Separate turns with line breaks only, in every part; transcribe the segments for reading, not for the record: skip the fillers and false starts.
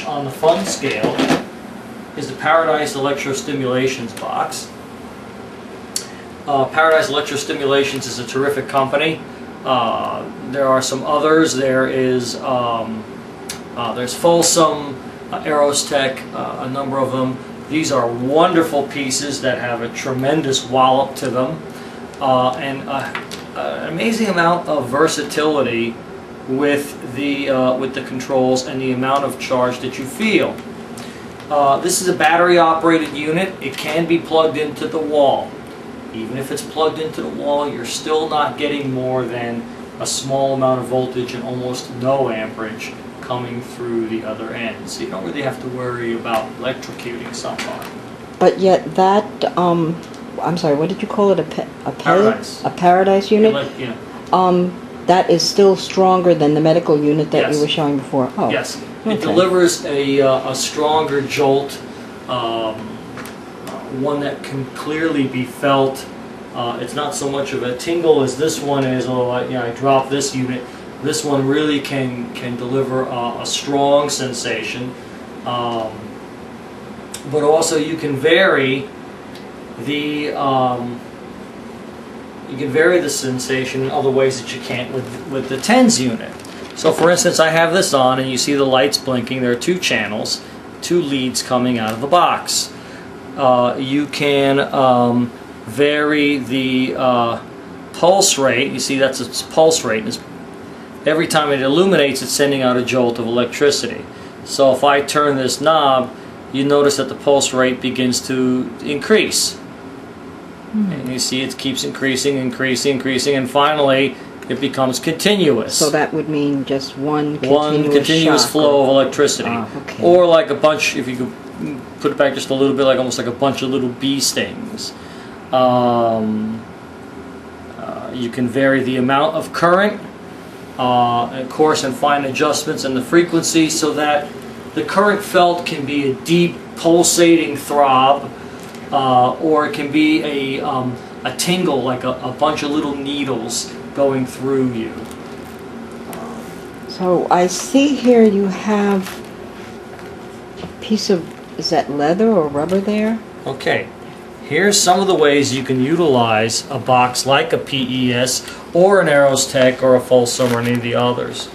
on the fun scale is the Paradise Electrostimulations box. Paradise Electrostimulations is a terrific company. There are some others. There's Folsom, Aerostech, a number of them. These are wonderful pieces that have a tremendous wallop to them, and an amazing amount of versatility with the controls and the amount of charge that you feel. This is a battery-operated unit. It can be plugged into the wall. Even if it's plugged into the wall, you're still not getting more than a small amount of voltage and almost no amperage coming through the other end. So you don't really have to worry about electrocuting somebody.
But yet that, I'm sorry, what did you call it?
Paradise.
A Paradise unit?
Yeah.
That is still stronger than the medical unit that
Yes.
you were showing before. Oh.
Yes.
Okay.
It delivers a stronger jolt, one that can clearly be felt. It's not so much of a tingle as this one is. Oh, I dropped this unit. This one really can deliver a strong sensation, but also you can vary the sensation in other ways that you can't with the TENS unit. So, for instance, I have this on, and you see the lights blinking. There are two channels, two leads coming out of the box. You can vary the pulse rate. You see that's its pulse rate. Every time it illuminates, it's sending out a jolt of electricity. So if I turn this knob, you notice that the pulse rate begins to increase. And you see it keeps increasing, and finally it becomes continuous.
So that would mean just one
continuous flow of electricity.
Okay.
Or like a bunch, if you could put it back just a little bit, like almost like a bunch of little bee stings. You can vary the amount of current, of course, and fine adjustments in the frequency so that the current felt can be a deep pulsating throb, or it can be a tingle, like a bunch of little needles going through you.
So I see here you have a piece of, is that leather or rubber there?
Okay, here's some of the ways you can utilize a box like a PES or an Aerostech or a Folsom or any of the others.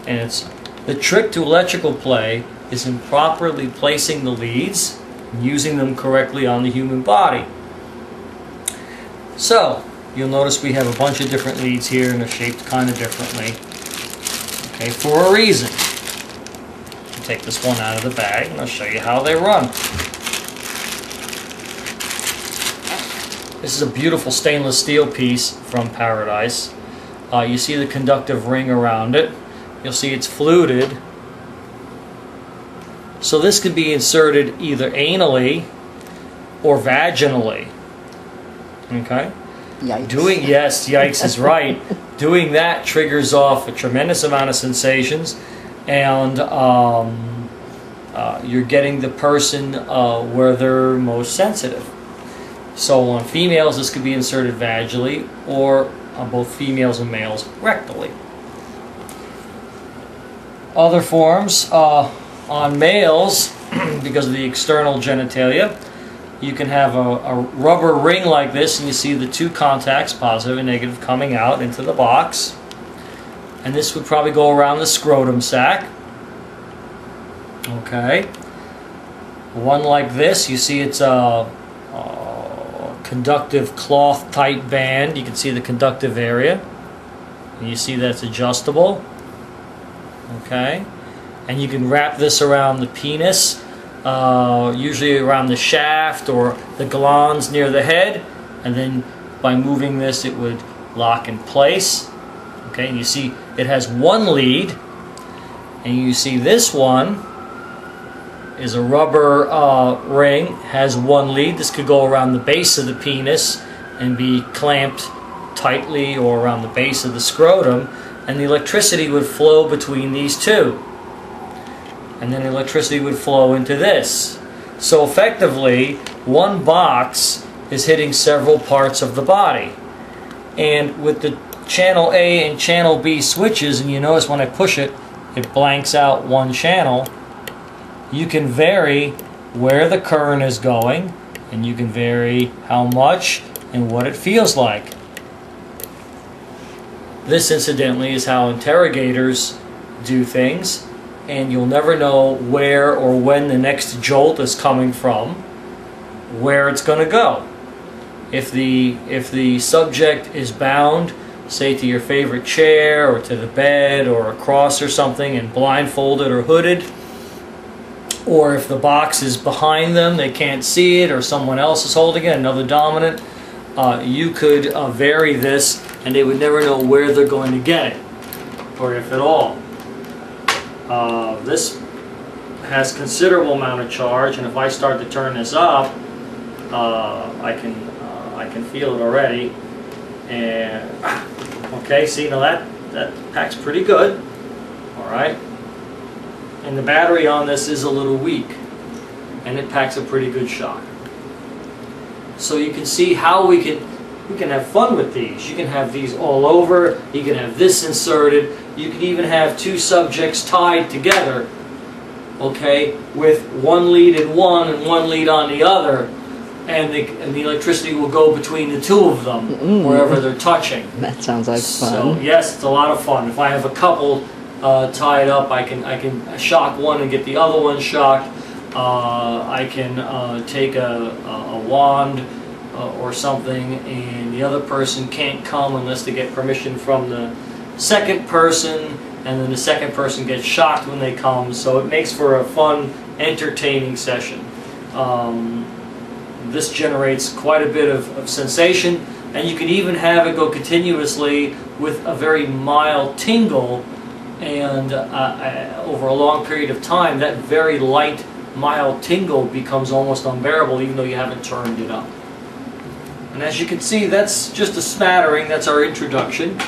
And it's the trick to electrical play is in properly placing the leads and using them correctly on the human body. So, you'll notice we have a bunch of different leads here and they're shaped kind of differently. Okay, for a reason. I'll take this one out of the bag and I'll show you how they run. This is a beautiful stainless steel piece from Paradise. You see the conductive ring around it. You'll see it's fluted. So this could be inserted either anally or vaginally. Okay?
Yikes.
Yikes is right. Doing that triggers off a tremendous amount of sensations, and you're getting the person where they're most sensitive. So on females, this could be inserted vaginally, or on both females and males rectally. Other forms, on males, because of the external genitalia, you can have a rubber ring like this, and you see the two contacts, positive and negative, coming out into the box. And this would probably go around the scrotum sac. Okay. One like this, you see it's a conductive cloth type band. You can see the conductive area. And you see that's adjustable. Okay. And you can wrap this around the penis, usually around the shaft or the glans near the head, and then by moving this it would lock in place. Okay, and you see it has one lead, and you see this one is a rubber ring, has one lead. This could go around the base of the penis and be clamped tightly, or around the base of the scrotum, and the electricity would flow between these two. And then electricity would flow into this. So effectively, one box is hitting several parts of the body. And with the channel A and channel B switches, and you notice when I push it, it blanks out one channel. you can vary where the current is going, and you can vary how much and what it feels like. This, incidentally, is how interrogators do things, and you'll never know where or when the next jolt is coming from, where it's going to go. If the subject is bound, say to your favorite chair or to the bed or a cross or something, and blindfolded or hooded, or if the box is behind them, they can't see it, or someone else is holding it, another dominant, you could vary this and they would never know where they're going to get it, or if at all. This has considerable amount of charge, and if I start to turn this up, I can feel it already. And okay, see, now that packs pretty good. All right, and the battery on this is a little weak, and it packs a pretty good shock. So you can see how we can have fun with these. You can have these all over. You can have this inserted. You can even have two subjects tied together, okay, with one lead in one and one lead on the other, and the electricity will go between the two of them wherever they're touching.
That sounds like fun.
So yes, it's a lot of fun. If I have a couple tied up, I can shock one and get the other one shocked. I can take a wand or something, and the other person can't come unless they get permission from the second person, and then the second person gets shocked when they come. So it makes for a fun, entertaining session. This generates quite a bit of sensation, and you can even have it go continuously with a very mild tingle, and over a long period of time, that very light, mild tingle becomes almost unbearable, even though you haven't turned it up. And as you can see, that's just a smattering. That's our introduction.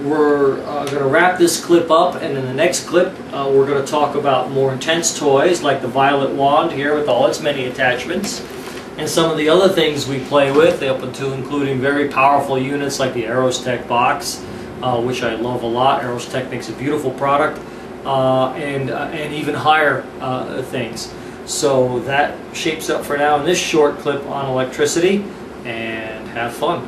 We're going to wrap this clip up, and in the next clip we're going to talk about more intense toys like the violet wand here with all its many attachments, and some of the other things we play with, up to including very powerful units like the Aerostech box, which I love a lot. Aerostech makes a beautiful product, and even higher things. So that shapes up for now in this short clip on electricity, and have fun.